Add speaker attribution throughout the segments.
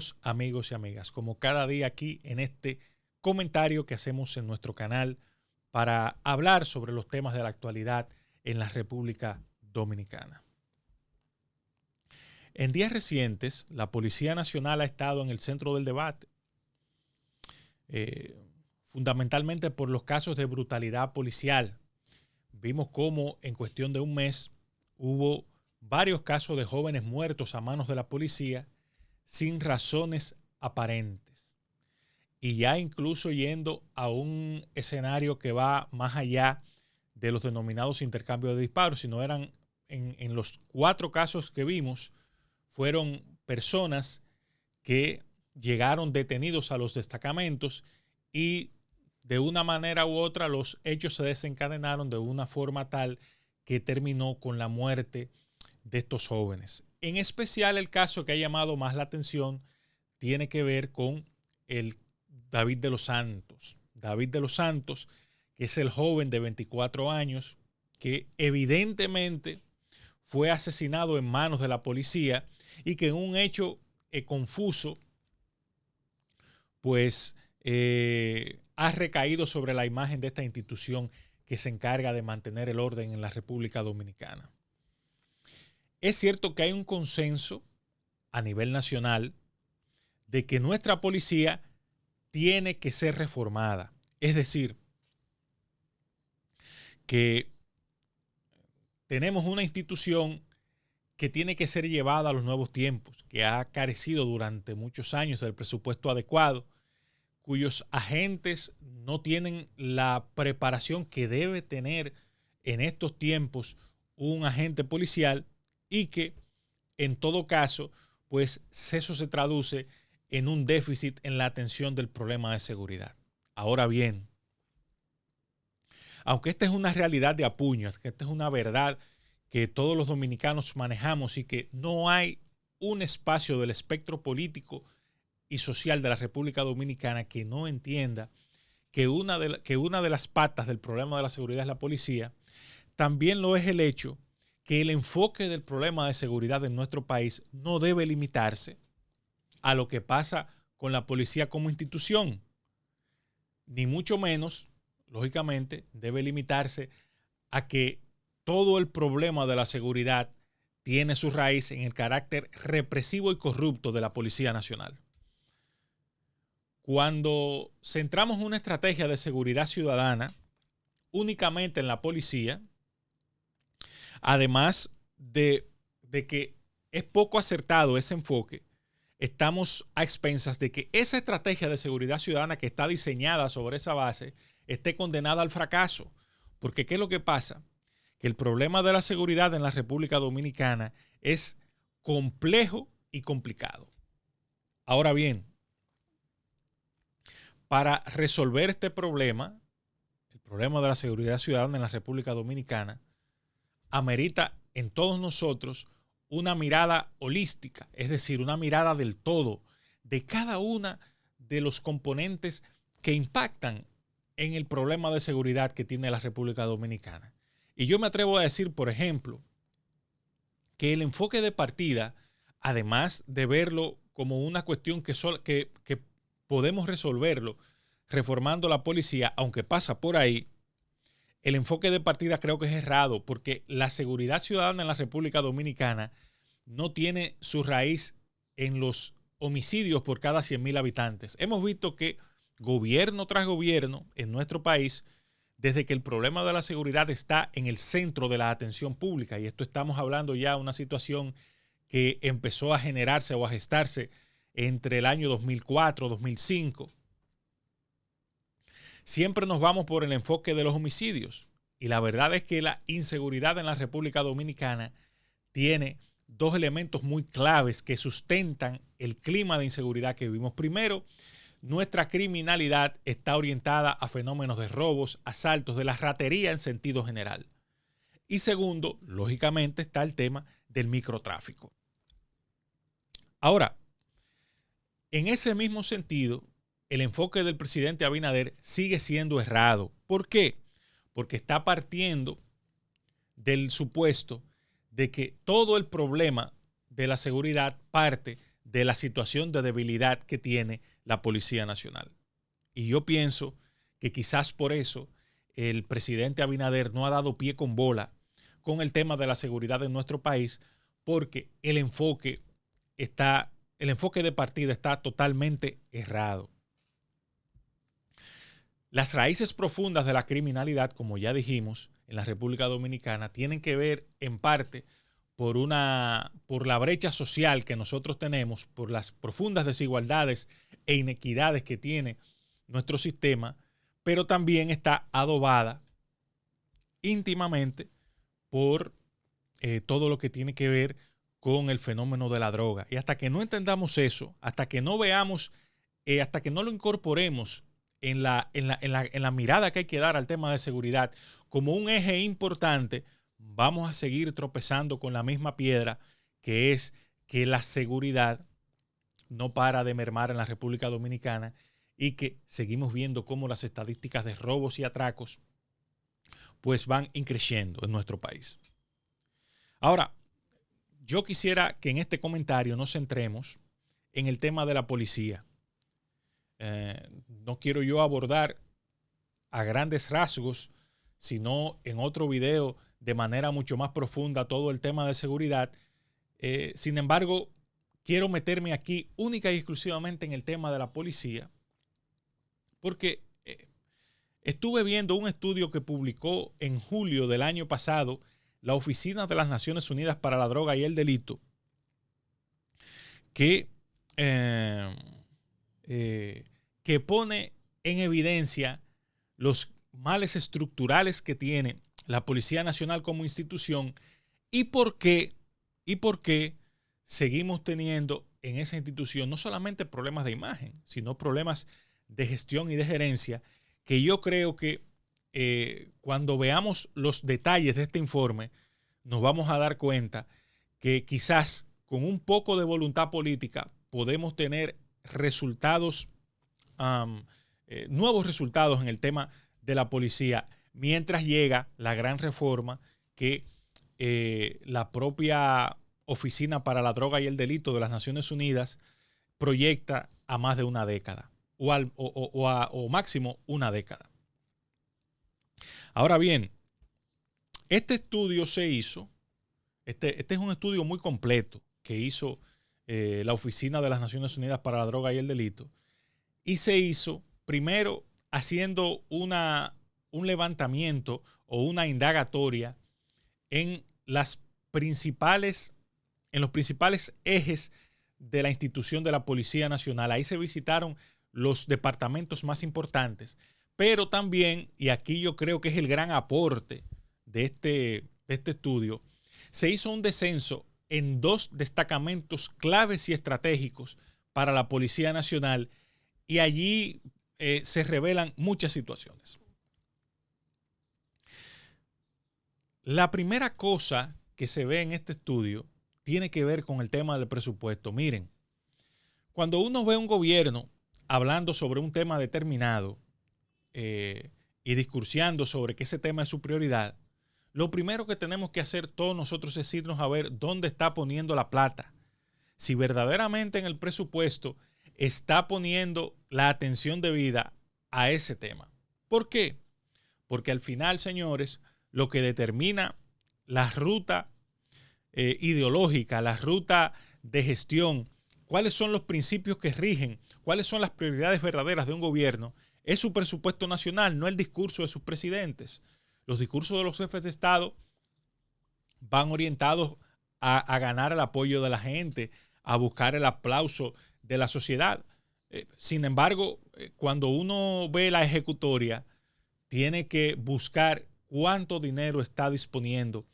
Speaker 1: Bienvenidos amigos y amigas, como cada día aquí en este comentario que hacemos en nuestro canal para hablar sobre los temas de la actualidad en la República Dominicana. En días recientes, la Policía Nacional ha estado en el centro del debate, fundamentalmente por los casos de brutalidad policial. Vimos cómo en cuestión de un mes hubo varios casos de jóvenes muertos a manos de la policía sin razones aparentes. Y ya incluso yendo a un escenario que va más allá de los denominados intercambios de disparos, sino eran en los 4 casos que vimos, fueron personas que llegaron detenidos a los destacamentos y de una manera u otra los hechos se desencadenaron de una forma tal que terminó con la muerte de estos jóvenes. En especial el caso que ha llamado más la atención tiene que ver con el David de los Santos. David de los Santos, que es el joven de 24 años que evidentemente fue asesinado en manos de la policía y que en un hecho confuso pues ha recaído sobre la imagen de esta institución que se encarga de mantener el orden en la República Dominicana. Es cierto que hay un consenso a nivel nacional de que nuestra policía tiene que ser reformada. Es decir, que tenemos una institución que tiene que ser llevada a los nuevos tiempos, que ha carecido durante muchos años del presupuesto adecuado, cuyos agentes no tienen la preparación que debe tener en estos tiempos un agente policial y que en todo caso, pues eso se traduce en un déficit en la atención del problema de seguridad. Ahora bien, aunque esta es una realidad de apuño, que esta es una verdad que todos los dominicanos manejamos y que no hay un espacio del espectro político y social de la República Dominicana que no entienda que una de las patas del problema de la seguridad es la policía, también lo es el hecho que el enfoque del problema de seguridad en nuestro país no debe limitarse a lo que pasa con la policía como institución, ni mucho menos, lógicamente, debe limitarse a que todo el problema de la seguridad tiene su raíz en el carácter represivo y corrupto de la Policía Nacional. Cuando centramos una estrategia de seguridad ciudadana únicamente en la policía, además de que es poco acertado ese enfoque, estamos a expensas de que esa estrategia de seguridad ciudadana que está diseñada sobre esa base esté condenada al fracaso. Porque ¿qué es lo que pasa? Que el problema de la seguridad en la República Dominicana es complejo y complicado. Ahora bien, para resolver este problema, el problema de la seguridad ciudadana en la República Dominicana, amerita en todos nosotros una mirada holística, es decir, una mirada del todo de cada una de los componentes que impactan en el problema de seguridad que tiene la República Dominicana. Y yo me atrevo a decir, por ejemplo, que el enfoque de partida, además de verlo como una cuestión que podemos resolverlo reformando la policía, aunque pasa por ahí, el enfoque de partida creo que es errado, porque la seguridad ciudadana en la República Dominicana no tiene su raíz en los homicidios por cada 100.000 habitantes. Hemos visto que gobierno tras gobierno en nuestro país, desde que el problema de la seguridad está en el centro de la atención pública, y esto estamos hablando ya de una situación que empezó a generarse o a gestarse entre el año 2004-2005, siempre nos vamos por el enfoque de los homicidios. Y la verdad es que la inseguridad en la República Dominicana tiene 2 elementos muy claves que sustentan el clima de inseguridad que vivimos. Primero, nuestra criminalidad está orientada a fenómenos de robos, asaltos, de la ratería en sentido general. Y segundo, lógicamente, está el tema del microtráfico. Ahora, en ese mismo sentido, el enfoque del presidente Abinader sigue siendo errado. ¿Por qué? Porque está partiendo del supuesto de que todo el problema de la seguridad parte de la situación de debilidad que tiene la Policía Nacional. Y yo pienso que quizás por eso el presidente Abinader no ha dado pie con bola con el tema de la seguridad en nuestro país, porque el enfoque de partida está totalmente errado. Las raíces profundas de la criminalidad, como ya dijimos, en la República Dominicana, tienen que ver en parte por la brecha social que nosotros tenemos, por las profundas desigualdades e inequidades que tiene nuestro sistema, pero también está adobada íntimamente por todo lo que tiene que ver con el fenómeno de la droga. Y hasta que no entendamos eso, hasta que no veamos, hasta que no lo incorporemos en la mirada que hay que dar al tema de seguridad como un eje importante, vamos a seguir tropezando con la misma piedra, que es que la seguridad no para de mermar en la República Dominicana y que seguimos viendo cómo las estadísticas de robos y atracos pues van increciendo en nuestro país. Ahora, yo quisiera que en este comentario nos centremos en el tema de la policía. No quiero yo abordar a grandes rasgos, sino en otro video de manera mucho más profunda todo el tema de seguridad. Sin embargo, quiero meterme aquí única y exclusivamente en el tema de la policía, porque estuve viendo un estudio que publicó en julio del año pasado la Oficina de las Naciones Unidas para la Droga y el Delito, que pone en evidencia los males estructurales que tiene la Policía Nacional como institución y por qué seguimos teniendo en esa institución no solamente problemas de imagen, sino problemas de gestión y de gerencia, que yo creo que cuando veamos los detalles de este informe nos vamos a dar cuenta que quizás con un poco de voluntad política podemos tener resultados, nuevos resultados en el tema de la policía, mientras llega la gran reforma que la propia Oficina para la Droga y el Delito de las Naciones Unidas proyecta a más de una década o máximo una década. Ahora bien, este estudio se hizo, este es un estudio muy completo que hizo la Oficina de las Naciones Unidas para la Droga y el Delito, y se hizo primero haciendo un levantamiento o una indagatoria en los principales ejes de la institución de la Policía Nacional. Ahí se visitaron los departamentos más importantes, pero también, y aquí yo creo que es el gran aporte de este estudio, se hizo un descenso en 2 destacamentos claves y estratégicos para la Policía Nacional, y allí se revelan muchas situaciones. La primera cosa que se ve en este estudio tiene que ver con el tema del presupuesto. Miren, cuando uno ve un gobierno hablando sobre un tema determinado y discursiando sobre que ese tema es su prioridad, lo primero que tenemos que hacer todos nosotros es irnos a ver dónde está poniendo la plata. Si verdaderamente en el presupuesto está poniendo la atención debida a ese tema. ¿Por qué? Porque al final, señores, lo que determina la ruta ideológica, la ruta de gestión, cuáles son los principios que rigen, cuáles son las prioridades verdaderas de un gobierno, es su presupuesto nacional, no el discurso de sus presidentes. Los discursos de los jefes de Estado van orientados a ganar el apoyo de la gente, a buscar el aplauso de la sociedad. Sin embargo, cuando uno ve la ejecutoria, tiene que buscar cuánto dinero está disponiendo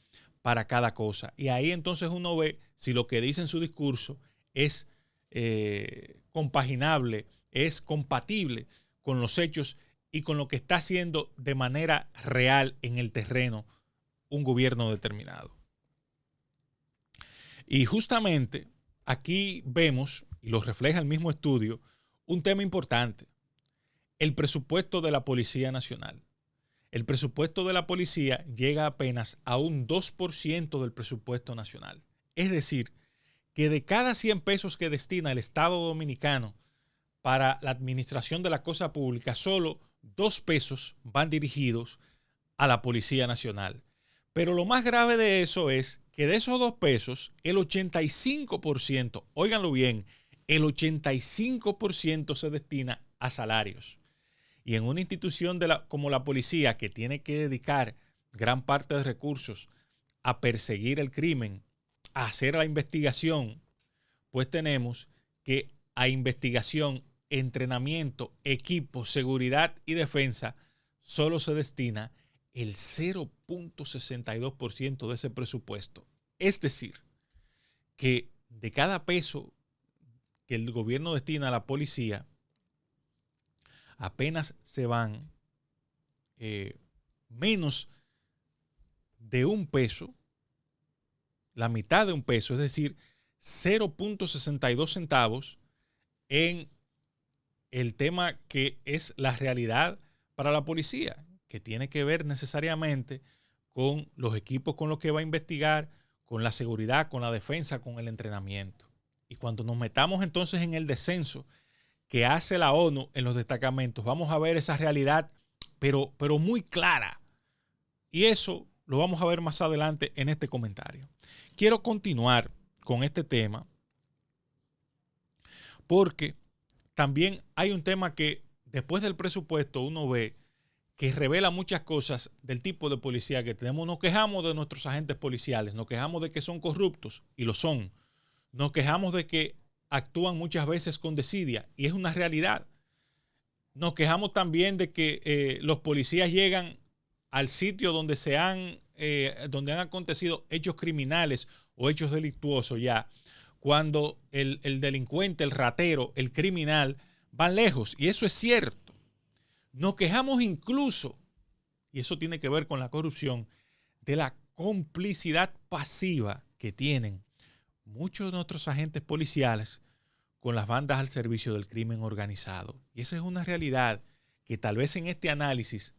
Speaker 1: para cada cosa. Y ahí entonces uno ve si lo que dice en su discurso es compaginable, es compatible con los hechos y con lo que está haciendo de manera real en el terreno un gobierno determinado. Y justamente aquí vemos, y lo refleja el mismo estudio, un tema importante: el presupuesto de la Policía Nacional. El presupuesto de la policía llega apenas a un 2% del presupuesto nacional. Es decir, que de cada 100 pesos que destina el Estado Dominicano para la administración de la cosa pública, solo 2 pesos van dirigidos a la Policía Nacional. Pero lo más grave de eso es que de esos 2 pesos, el 85%, óiganlo bien, el 85% se destina a salarios. Y en una institución como la policía, que tiene que dedicar gran parte de recursos a perseguir el crimen, a hacer la investigación, pues tenemos que a investigación, entrenamiento, equipo, seguridad y defensa solo se destina el 0.62% de ese presupuesto. Es decir, que de cada peso que el gobierno destina a la policía, apenas se van menos de 1 peso, la mitad de 1 peso, es decir, 0.62 centavos en el tema que es la realidad para la policía, que tiene que ver necesariamente con los equipos con los que va a investigar, con la seguridad, con la defensa, con el entrenamiento. Y cuando nos metamos entonces en el descenso que hace la ONU en los destacamentos, vamos a ver esa realidad, pero muy clara. Y eso lo vamos a ver más adelante en este comentario. Quiero continuar con este tema porque también hay un tema que después del presupuesto uno ve que revela muchas cosas del tipo de policía que tenemos. Nos quejamos de nuestros agentes policiales, nos quejamos de que son corruptos, y lo son. Nos quejamos de que actúan muchas veces con desidia, y es una realidad. Nos quejamos también de que los policías llegan al sitio donde donde han acontecido hechos criminales o hechos delictuosos ya, cuando el delincuente, el ratero, el criminal van lejos, y eso es cierto. Nos quejamos incluso, y eso tiene que ver con la corrupción, de la complicidad pasiva que tienen muchos de nuestros agentes policiales con las bandas al servicio del crimen organizado. Y esa es una realidad que tal vez en este análisis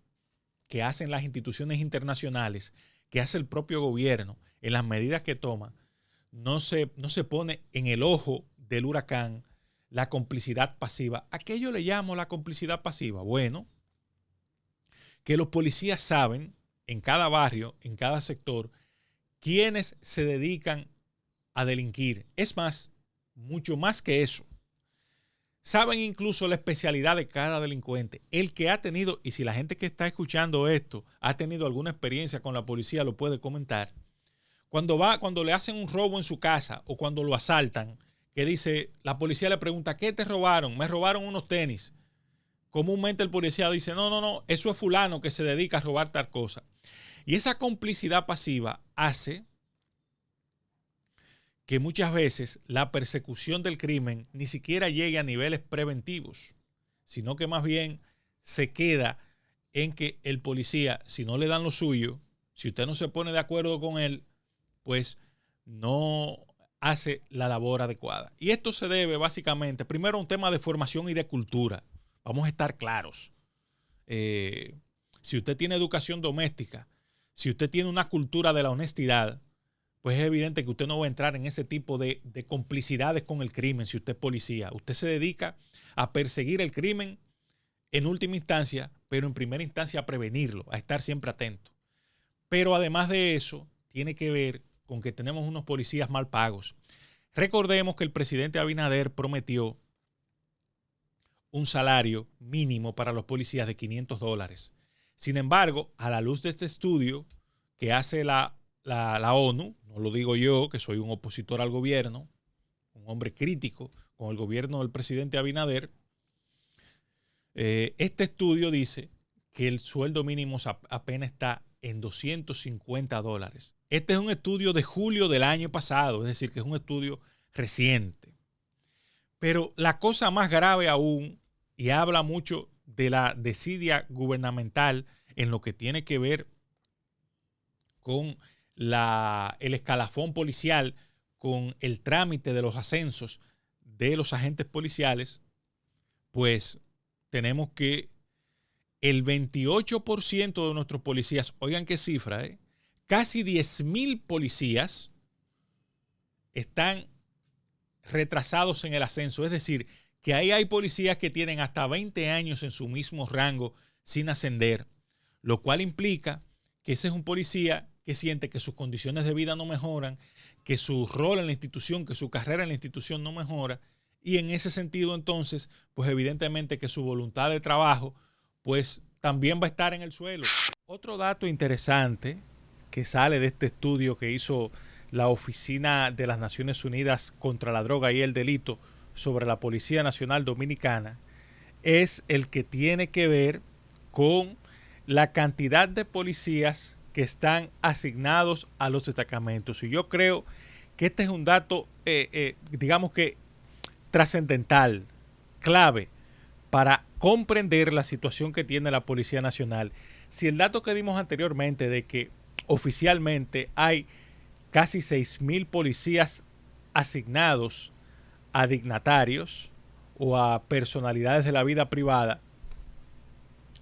Speaker 1: que hacen las instituciones internacionales, que hace el propio gobierno, en las medidas que toma, no se pone en el ojo del huracán la complicidad pasiva. ¿A qué yo le llamo la complicidad pasiva? Bueno, que los policías saben en cada barrio, en cada sector, quiénes se dedican a delinquir. Es más, mucho más que eso. Saben incluso la especialidad de cada delincuente. El que ha tenido, y si la gente que está escuchando esto ha tenido alguna experiencia con la policía, lo puede comentar. Cuando le hacen un robo en su casa o cuando lo asaltan, que dice, la policía le pregunta, ¿qué te robaron? Me robaron unos tenis. Comúnmente el policía dice, no, eso es fulano que se dedica a robar tal cosa. Y esa complicidad pasiva hace que muchas veces la persecución del crimen ni siquiera llegue a niveles preventivos, sino que más bien se queda en que el policía, si no le dan lo suyo, si usted no se pone de acuerdo con él, pues no hace la labor adecuada. Y esto se debe básicamente, primero, a un tema de formación y de cultura. Vamos a estar claros. Si usted tiene educación doméstica, si usted tiene una cultura de la honestidad, pues es evidente que usted no va a entrar en ese tipo de complicidades con el crimen si usted es policía. Usted se dedica a perseguir el crimen en última instancia, pero en primera instancia a prevenirlo, a estar siempre atento. Pero además de eso, tiene que ver con que tenemos unos policías mal pagos. Recordemos que el presidente Abinader prometió un salario mínimo para los policías de $500. Sin embargo, a la luz de este estudio que hace la ONU, no lo digo yo, que soy un opositor al gobierno, un hombre crítico con el gobierno del presidente Abinader, este estudio dice que el sueldo mínimo apenas está en $250. Este es un estudio de julio del año pasado, es decir, que es un estudio reciente. Pero la cosa más grave aún, y habla mucho de la desidia gubernamental en lo que tiene que ver con el escalafón policial, con el trámite de los ascensos de los agentes policiales, pues tenemos que el 28% de nuestros policías, oigan qué cifra, casi 10,000 policías están retrasados en el ascenso. Es decir, que ahí hay policías que tienen hasta 20 años en su mismo rango sin ascender, lo cual implica que ese es un policía que siente que sus condiciones de vida no mejoran, que su rol en la institución, que su carrera en la institución no mejora, y en ese sentido entonces, pues evidentemente que su voluntad de trabajo, pues también va a estar en el suelo. Otro dato interesante que sale de este estudio que hizo la Oficina de las Naciones Unidas contra la Droga y el Delito sobre la Policía Nacional Dominicana es el que tiene que ver con la cantidad de policías que están asignados a los destacamentos. Y yo creo que este es un dato, digamos que trascendental, clave, para comprender la situación que tiene la Policía Nacional. Si el dato que dimos anteriormente de que oficialmente hay casi 6.000 policías asignados a dignatarios o a personalidades de la vida privada,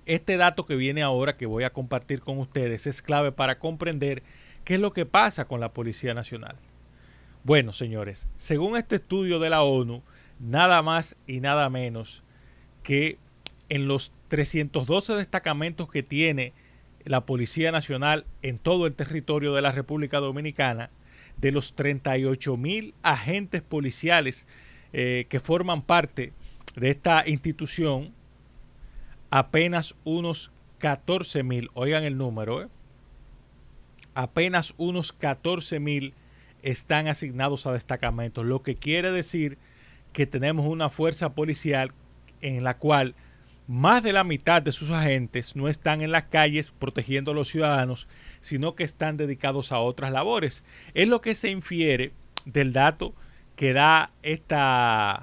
Speaker 1: este dato que viene ahora, que voy a compartir con ustedes, es clave para comprender qué es lo que pasa con la Policía Nacional. Bueno, señores, según este estudio de la ONU, nada más y nada menos que en los 312 destacamentos que tiene la Policía Nacional en todo el territorio de la República Dominicana, de los 38.000 agentes policiales que forman parte de esta institución, apenas unos 14.000, oigan el número, apenas unos 14.000 están asignados a destacamentos, lo que quiere decir que tenemos una fuerza policial en la cual más de la mitad de sus agentes no están en las calles protegiendo a los ciudadanos, sino que están dedicados a otras labores. Es lo que se infiere del dato que da este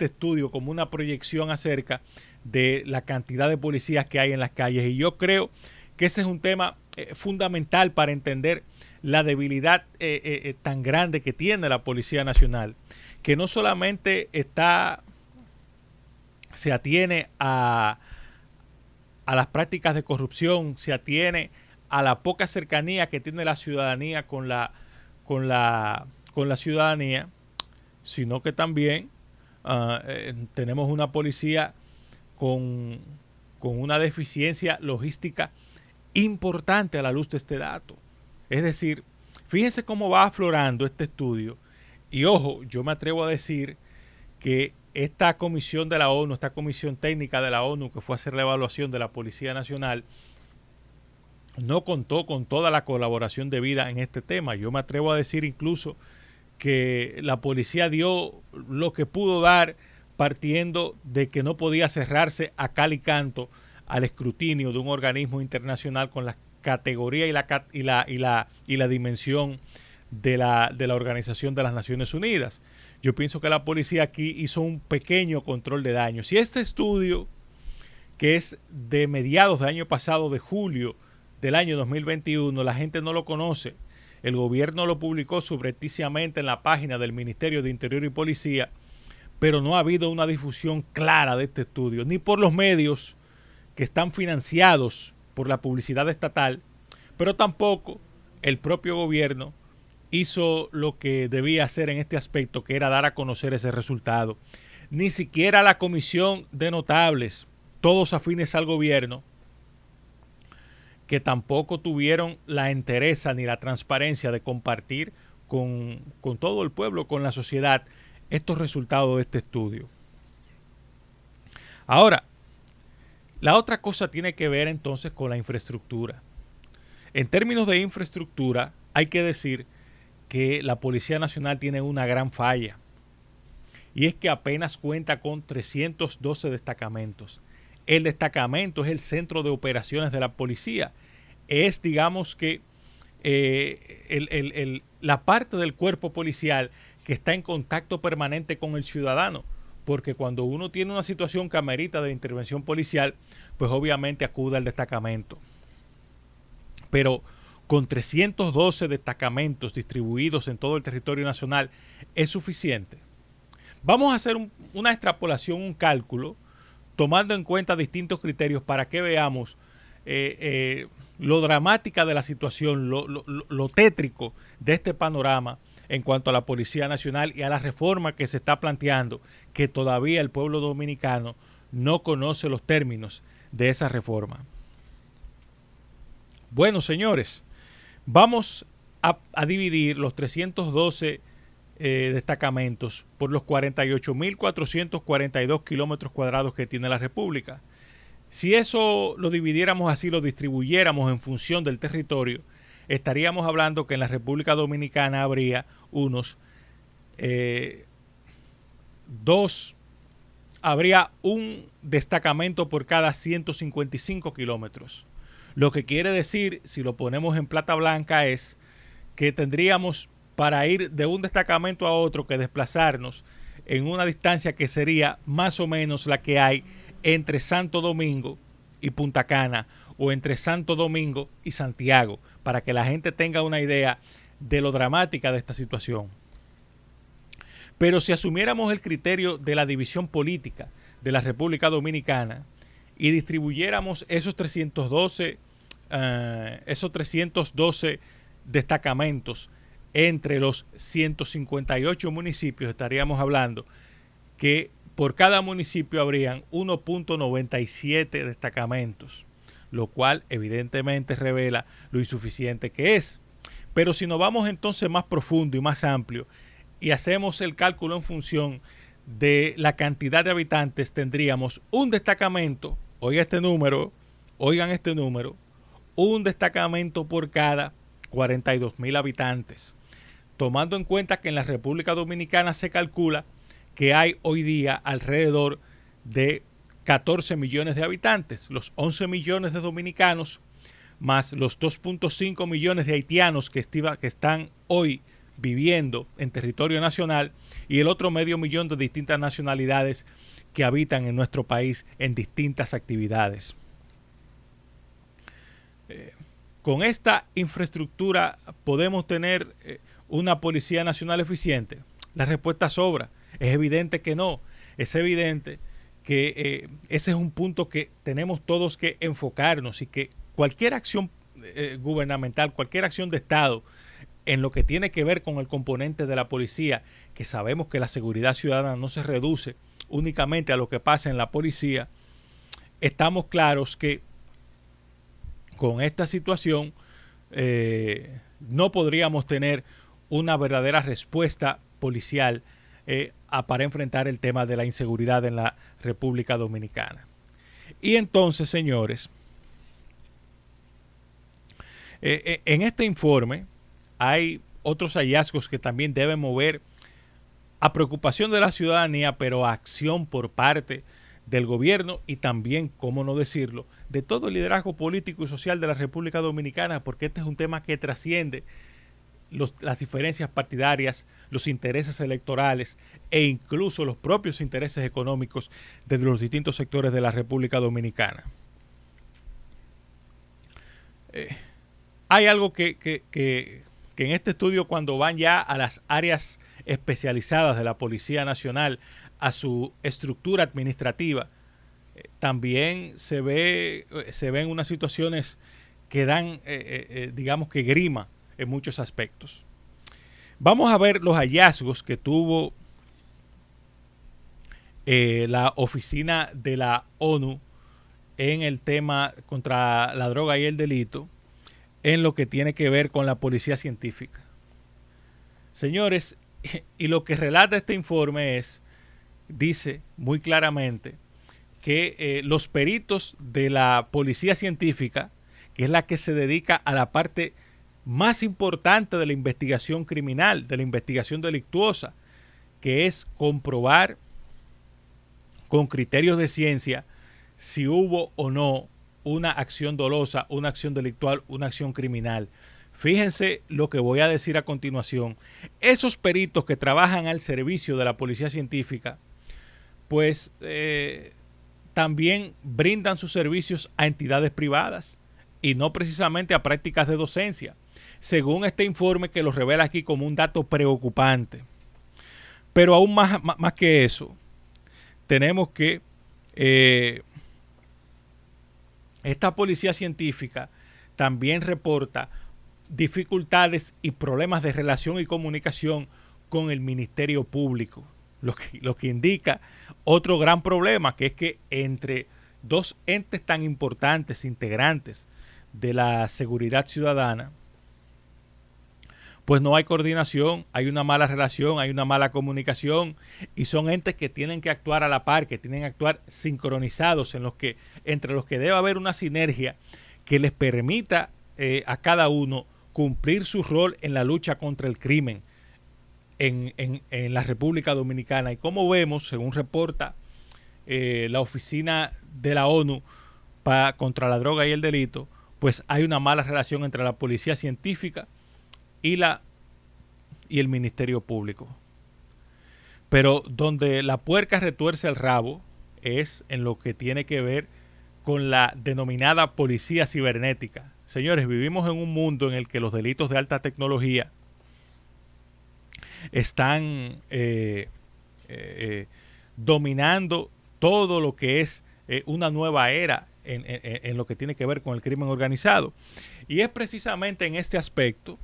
Speaker 1: estudio como una proyección acerca de la cantidad de policías que hay en las calles. Y yo creo que ese es un tema fundamental para entender la debilidad tan grande que tiene la Policía Nacional, que no solamente se atiene a las prácticas de corrupción, se atiene a la poca cercanía que tiene la ciudadanía con la ciudadanía, sino que también tenemos una policía con una deficiencia logística importante a la luz de este dato. Es decir, fíjense cómo va aflorando este estudio. Y ojo, yo me atrevo a decir que esta comisión de la ONU, esta comisión técnica de la ONU que fue a hacer la evaluación de la Policía Nacional, no contó con toda la colaboración debida en este tema. Yo me atrevo a decir incluso que la policía dio lo que pudo dar, partiendo de que no podía cerrarse a cal y canto al escrutinio de un organismo internacional con la categoría y la dimensión de la Organización de las Naciones Unidas. Yo pienso que la policía aquí hizo un pequeño control de daños. Y este estudio, que es de mediados del año pasado, de julio del año 2021, la gente no lo conoce. El gobierno lo publicó subrepticiamente en la página del Ministerio de Interior y Policía, pero no ha habido una difusión clara de este estudio, ni por los medios que están financiados por la publicidad estatal, pero tampoco el propio gobierno hizo lo que debía hacer en este aspecto, que era dar a conocer ese resultado. Ni siquiera la comisión de notables, todos afines al gobierno, que tampoco tuvieron la entereza ni la transparencia de compartir con todo el pueblo, con la sociedad, estos resultados de este estudio. Ahora, la otra cosa tiene que ver entonces con la infraestructura. En términos de infraestructura, hay que decir que la Policía Nacional tiene una gran falla, y es que apenas cuenta con 312 destacamentos. El destacamento es el centro de operaciones de la policía. Es, digamos que, la parte del cuerpo policial que está en contacto permanente con el ciudadano, porque cuando uno tiene una situación que amerita de intervención policial, pues obviamente acude al destacamento. Pero con 312 destacamentos distribuidos en todo el territorio nacional, ¿es suficiente? Vamos a hacer una extrapolación, un cálculo, tomando en cuenta distintos criterios para que veamos lo dramática de la situación, lo tétrico de este panorama en cuanto a la Policía Nacional y a la reforma que se está planteando, que todavía el pueblo dominicano no conoce los términos de esa reforma. Bueno, señores, vamos a dividir los 312 destacamentos por los 48.442 kilómetros cuadrados que tiene la República. Si eso lo dividiéramos así, lo distribuyéramos en función del territorio, estaríamos hablando que en la República Dominicana habría habría un destacamento por cada 155 kilómetros. Lo que quiere decir, si lo ponemos en plata blanca, es que tendríamos para ir de un destacamento a otro que desplazarnos en una distancia que sería más o menos la que hay entre Santo Domingo y Punta Cana o entre Santo Domingo y Santiago, para que la gente tenga una idea de lo dramática de esta situación. Pero si asumiéramos el criterio de la división política de la República Dominicana y distribuyéramos esos 312 destacamentos entre los 158 municipios, estaríamos hablando que por cada municipio habrían 1.97 destacamentos, lo cual evidentemente revela lo insuficiente que es. Pero si nos vamos entonces más profundo y más amplio y hacemos el cálculo en función de la cantidad de habitantes, tendríamos un destacamento, oigan este número, un destacamento por cada 42.000 habitantes. Tomando en cuenta que en la República Dominicana se calcula que hay hoy día alrededor de 14 millones de habitantes, los 11 millones de dominicanos, más los 2.5 millones de haitianos que están hoy viviendo en territorio nacional y el otro medio millón de distintas nacionalidades que habitan en nuestro país en distintas actividades. Con esta infraestructura podemos tener una Policía Nacional eficiente. La respuesta sobra. Es evidente que no. Es evidente que ese es un punto que tenemos todos que enfocarnos y que cualquier acción gubernamental, cualquier acción de Estado en lo que tiene que ver con el componente de la policía, que sabemos que la seguridad ciudadana no se reduce únicamente a lo que pasa en la policía, estamos claros que con esta situación no podríamos tener una verdadera respuesta policial para enfrentar el tema de la inseguridad en la República Dominicana. Y entonces, señores, en este informe hay otros hallazgos que también deben mover a preocupación de la ciudadanía, pero a acción por parte del gobierno y también, cómo no decirlo, de todo el liderazgo político y social de la República Dominicana, porque este es un tema que trasciende las diferencias partidarias, los intereses electorales e incluso los propios intereses económicos de los distintos sectores de la República Dominicana. Hay algo que en este estudio, cuando van ya a las áreas especializadas de la Policía Nacional, a su estructura administrativa, también se ven unas situaciones que dan, digamos que grima en muchos aspectos. Vamos a ver los hallazgos que tuvo la Oficina de la ONU en el tema contra la droga y el delito, en lo que tiene que ver con la policía científica. Señores, y lo que relata este informe dice muy claramente que los peritos de la policía científica, que es la que se dedica a la parte más importante de la investigación criminal, de la investigación delictuosa, que es comprobar con criterios de ciencia si hubo o no una acción dolosa, una acción delictual, una acción criminal. Fíjense lo que voy a decir a continuación. Esos peritos que trabajan al servicio de la policía científica, pues también brindan sus servicios a entidades privadas y no precisamente a prácticas de docencia, según este informe que lo revela aquí como un dato preocupante. Pero aún más que eso, tenemos que esta policía científica también reporta dificultades y problemas de relación y comunicación con el Ministerio Público, lo que indica otro gran problema, que es que entre dos entes tan importantes, integrantes de la seguridad ciudadana, pues no hay coordinación, hay una mala relación, hay una mala comunicación, y son entes que tienen que actuar a la par, que tienen que actuar sincronizados, entre los que debe haber una sinergia que les permita a cada uno cumplir su rol en la lucha contra el crimen en la República Dominicana. Y como vemos, según reporta la Oficina de la ONU contra la droga y el delito, pues hay una mala relación entre la policía científica y el Ministerio Público. Pero donde la puerca retuerce el rabo es en lo que tiene que ver con la denominada policía cibernética. Señores, vivimos en un mundo en el que los delitos de alta tecnología están dominando todo lo que es una nueva era en lo que tiene que ver con el crimen organizado. Y es precisamente en este aspecto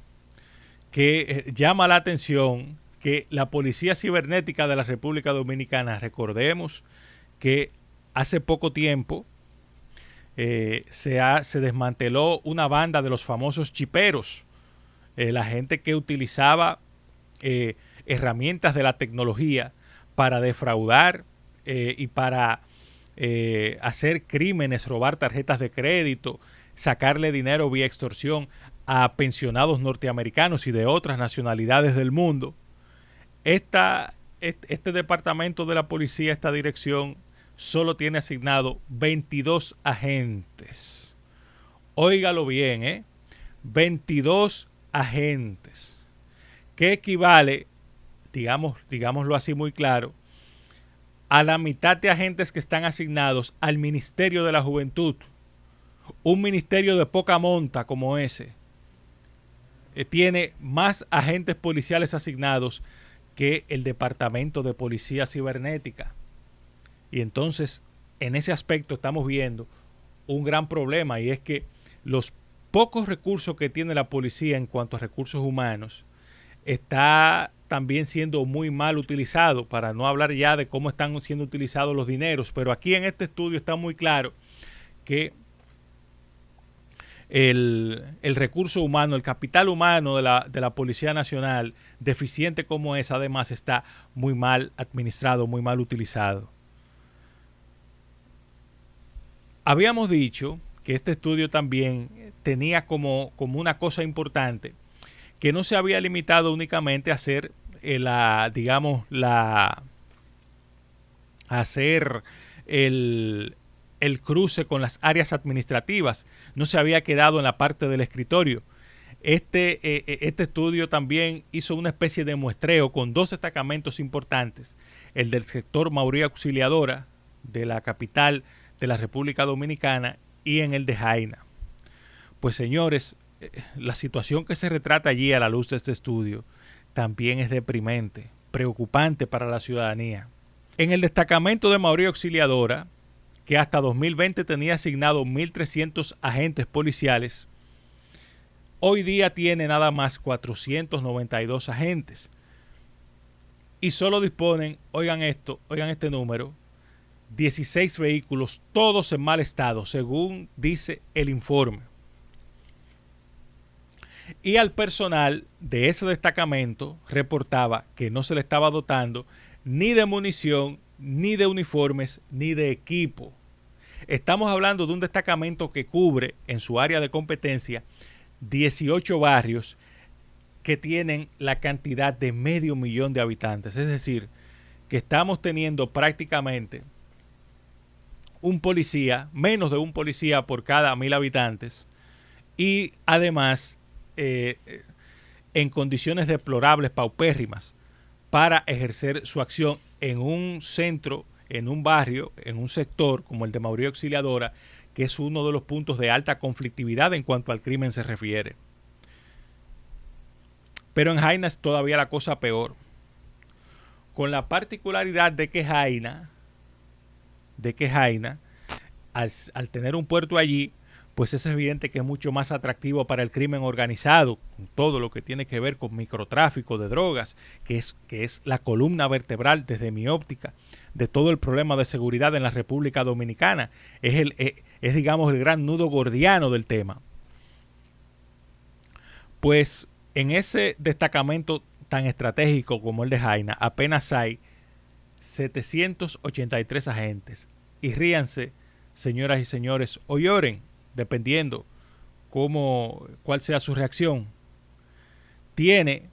Speaker 1: que llama la atención que la Policía Cibernética de la República Dominicana, recordemos que hace poco tiempo se desmanteló una banda de los famosos chiperos, la gente que utilizaba herramientas de la tecnología para defraudar y para hacer crímenes, robar tarjetas de crédito, sacarle dinero vía extorsión a pensionados norteamericanos y de otras nacionalidades del mundo. Este departamento de la policía, esta dirección, solo tiene asignado 22 agentes. Óigalo bien, 22 agentes. Que equivale, digámoslo así muy claro, a la mitad de agentes que están asignados al Ministerio de la Juventud. Un ministerio de poca monta como ese tiene más agentes policiales asignados que el Departamento de Policía Cibernética. Y entonces, en ese aspecto estamos viendo un gran problema, y es que los pocos recursos que tiene la policía en cuanto a recursos humanos está también siendo muy mal utilizado, para no hablar ya de cómo están siendo utilizados los dineros. Pero aquí en este estudio está muy claro que el recurso humano, el capital humano de la Policía Nacional, deficiente como es, además está muy mal administrado, muy mal utilizado. Habíamos dicho que este estudio también tenía como una cosa importante, que no se había limitado únicamente a hacer el cruce con las áreas administrativas. No se había quedado en la parte del escritorio. Este estudio también hizo una especie de muestreo con dos destacamentos importantes: el del sector Mauría Auxiliadora de la capital de la República Dominicana y en el de Jaina. Pues señores, la situación que se retrata allí a la luz de este estudio también es deprimente, preocupante para la ciudadanía. En el destacamento de Mauría Auxiliadora, que hasta 2020 tenía asignado 1.300 agentes policiales, hoy día tiene nada más 492 agentes. Y solo disponen, oigan este número, 16 vehículos, todos en mal estado, según dice el informe. Y al personal de ese destacamento reportaba que no se le estaba dotando ni de munición, ni de uniformes, ni de equipo. Estamos hablando de un destacamento que cubre en su área de competencia 18 barrios que tienen la cantidad de 500,000 de habitantes. Es decir, que estamos teniendo prácticamente un policía, menos de un policía por cada 1,000 habitantes, y además en condiciones deplorables, paupérrimas, para ejercer su acción en un centro, en un barrio, en un sector como el de Mauría Auxiliadora, que es uno de los puntos de alta conflictividad en cuanto al crimen se refiere. Pero en Jaina es todavía la cosa peor, con la particularidad de que Jaina, al tener un puerto allí, pues es evidente que es mucho más atractivo para el crimen organizado, todo lo que tiene que ver con microtráfico de drogas, que es la columna vertebral desde mi óptica de todo el problema de seguridad en la República Dominicana. Es digamos, el gran nudo gordiano del tema. Pues en ese destacamento tan estratégico como el de Jaina, apenas hay 783 agentes. Y ríanse, señoras y señores, o lloren, dependiendo cuál sea su reacción. Tiene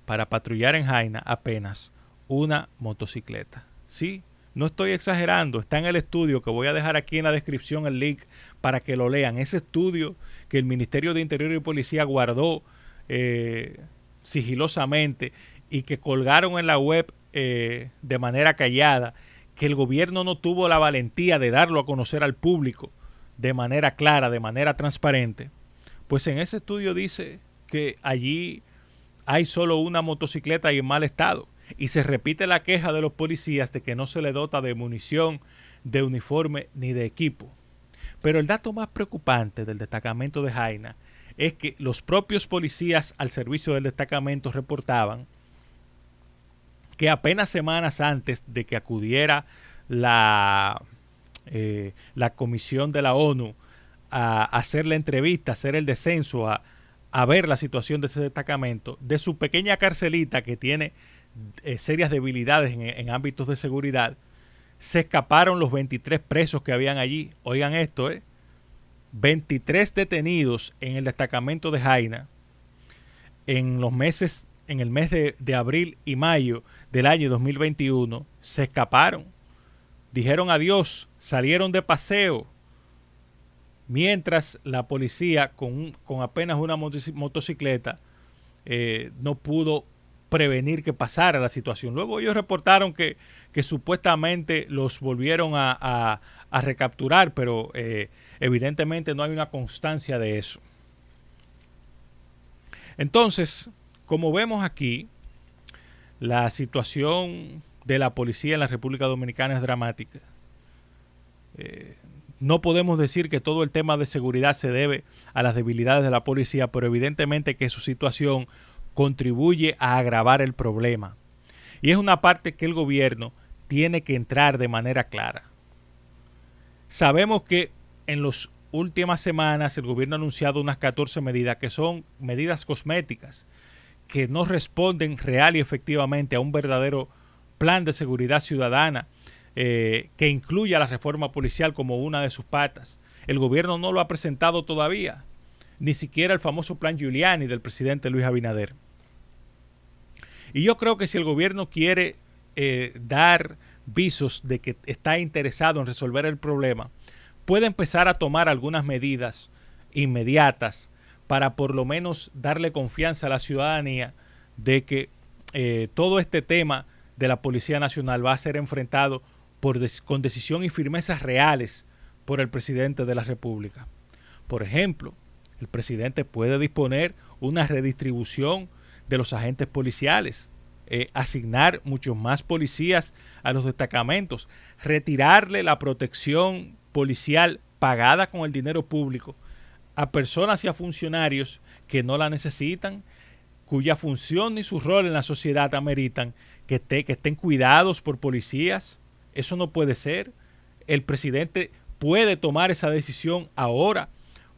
Speaker 1: para patrullar en Jaina apenas una motocicleta. Sí, no estoy exagerando, está en el estudio que voy a dejar aquí en la descripción el link para que lo lean. Ese estudio que el Ministerio de Interior y Policía guardó sigilosamente y que colgaron en la web de manera callada, que el gobierno no tuvo la valentía de darlo a conocer al público de manera clara, de manera transparente. Pues en ese estudio dice que allí hay solo una motocicleta y en mal estado. Y se repite la queja de los policías de que no se le dota de munición, de uniforme ni de equipo. Pero el dato más preocupante del destacamento de Jaina es que los propios policías al servicio del destacamento reportaban que apenas semanas antes de que acudiera la comisión de la ONU a hacer la entrevista, a hacer el descenso, a ver la situación de ese destacamento, de su pequeña carcelita que tiene serias debilidades en ámbitos de seguridad, se escaparon los 23 presos que habían allí. Oigan esto, 23 detenidos en el destacamento de Jaina en el mes de abril y mayo del año 2021 se escaparon, dijeron adiós, salieron de paseo, mientras la policía con apenas una motocicleta no pudo prevenir que pasara la situación. Luego ellos reportaron que supuestamente los volvieron a recapturar, pero evidentemente no hay una constancia de eso. Entonces, como vemos aquí, la situación de la policía en la República Dominicana es dramática. No podemos decir que todo el tema de seguridad se debe a las debilidades de la policía, pero evidentemente que su situación contribuye a agravar el problema. Y es una parte que el gobierno tiene que entrar de manera clara. Sabemos que en las últimas semanas el gobierno ha anunciado unas 14 medidas que son medidas cosméticas, que no responden real y efectivamente a un verdadero plan de seguridad ciudadana que incluya la reforma policial como una de sus patas. El gobierno no lo ha presentado todavía, ni siquiera el famoso plan Giuliani del presidente Luis Abinader. Y yo creo que si el gobierno quiere dar visos de que está interesado en resolver el problema, puede empezar a tomar algunas medidas inmediatas para por lo menos darle confianza a la ciudadanía de que todo este tema de la Policía Nacional va a ser enfrentado con decisión y firmezas reales por el presidente de la República. Por ejemplo, el presidente puede disponer una redistribución de los agentes policiales, asignar muchos más policías a los destacamentos, retirarle la protección policial pagada con el dinero público a personas y a funcionarios que no la necesitan, cuya función ni su rol en la sociedad ameritan que estén cuidados por policías. Eso no puede ser. El presidente puede tomar esa decisión ahora,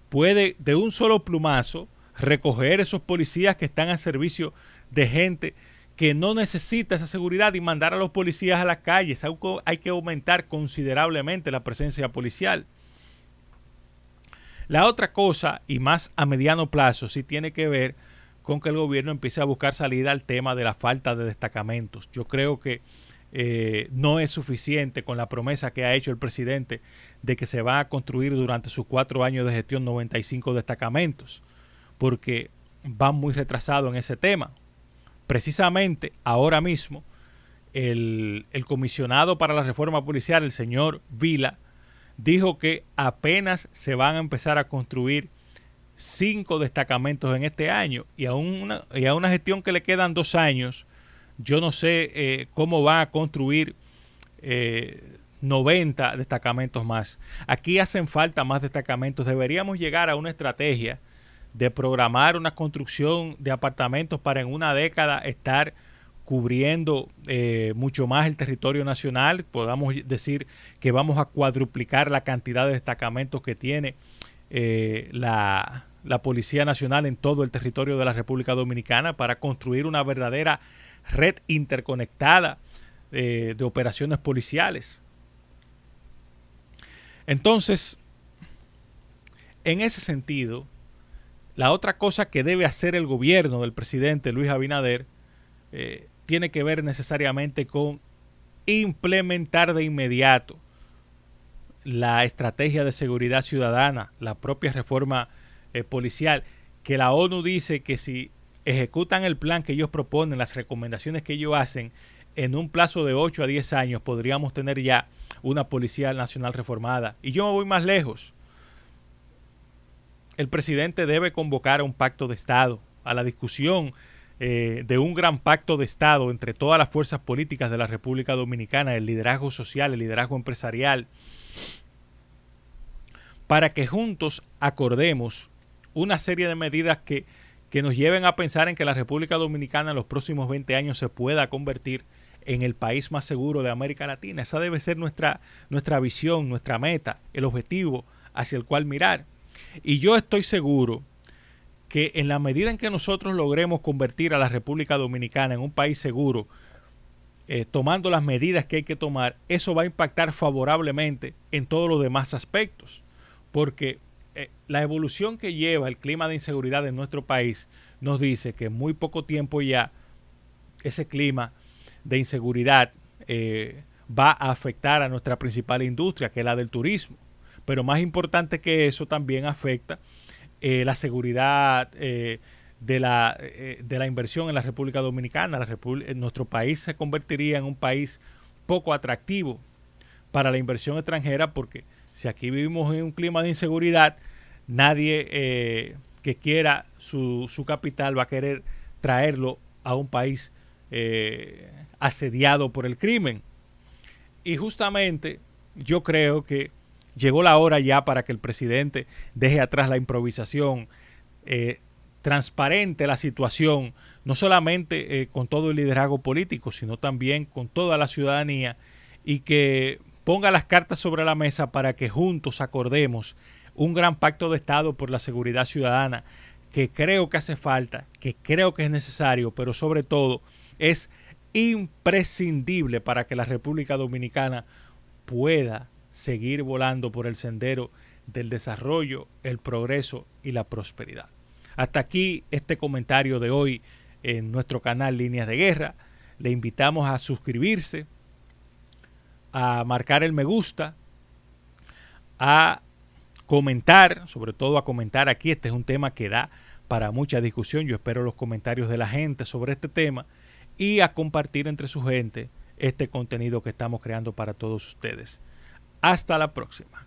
Speaker 1: puede de un solo plumazo recoger esos policías que están al servicio de gente que no necesita esa seguridad y mandar a los policías a las calles. Hay que aumentar considerablemente la presencia policial. La otra cosa, y más a mediano plazo, sí tiene que ver con que el gobierno empiece a buscar salida al tema de la falta de destacamentos. Yo creo que no es suficiente con la promesa que ha hecho el presidente de que se va a construir durante sus 4 años de gestión 95 destacamentos, porque van muy retrasados en ese tema. Precisamente ahora mismo el comisionado para la reforma policial, el señor Vila, dijo que apenas se van a empezar a construir 5 destacamentos en este año y a una gestión que le quedan 2 años. Yo no sé cómo va a construir 90 destacamentos más. Aquí hacen falta más destacamentos. Deberíamos llegar a una estrategia de programar una construcción de apartamentos para en una década estar cubriendo mucho más el territorio nacional. Podamos decir que vamos a cuadruplicar la cantidad de destacamentos que tiene la Policía Nacional en todo el territorio de la República Dominicana para construir una verdadera red interconectada de operaciones policiales. Entonces, en ese sentido, la otra cosa que debe hacer el gobierno del presidente Luis Abinader tiene que ver necesariamente con implementar de inmediato la estrategia de seguridad ciudadana, la propia reforma policial, que la ONU dice que si ejecutan el plan que ellos proponen, las recomendaciones que ellos hacen, en un plazo de 8 a 10 años podríamos tener ya una Policía Nacional reformada. Y yo me voy más lejos. El presidente debe convocar a un pacto de Estado, a la discusión de un gran pacto de Estado entre todas las fuerzas políticas de la República Dominicana, el liderazgo social, el liderazgo empresarial, para que juntos acordemos una serie de medidas que nos lleven a pensar en que la República Dominicana en los próximos 20 años se pueda convertir en el país más seguro de América Latina. Esa debe ser nuestra visión, nuestra meta, el objetivo hacia el cual mirar. Y yo estoy seguro que en la medida en que nosotros logremos convertir a la República Dominicana en un país seguro, tomando las medidas que hay que tomar, eso va a impactar favorablemente en todos los demás aspectos. Porque la evolución que lleva el clima de inseguridad en nuestro país nos dice que en muy poco tiempo ya ese clima de inseguridad va a afectar a nuestra principal industria, que es la del turismo. Pero más importante que eso, también afecta la seguridad de la inversión en la República Dominicana. Nuestro país se convertiría en un país poco atractivo para la inversión extranjera, porque si aquí vivimos en un clima de inseguridad, nadie que quiera su capital va a querer traerlo a un país asediado por el crimen. Y justamente yo creo que llegó la hora ya para que el presidente deje atrás la improvisación, transparente la situación, no solamente con todo el liderazgo político, sino también con toda la ciudadanía, y que ponga las cartas sobre la mesa para que juntos acordemos un gran pacto de Estado por la seguridad ciudadana, que creo que hace falta, que creo que es necesario, pero sobre todo es imprescindible para que la República Dominicana pueda seguir volando por el sendero del desarrollo, el progreso y la prosperidad. Hasta aquí este comentario de hoy en nuestro canal Líneas de Guerra. Le invitamos a suscribirse, a marcar el me gusta, a comentar, sobre todo a comentar aquí. Este es un tema que da para mucha discusión. Yo espero los comentarios de la gente sobre este tema, y a compartir entre su gente este contenido que estamos creando para todos ustedes. Hasta la próxima.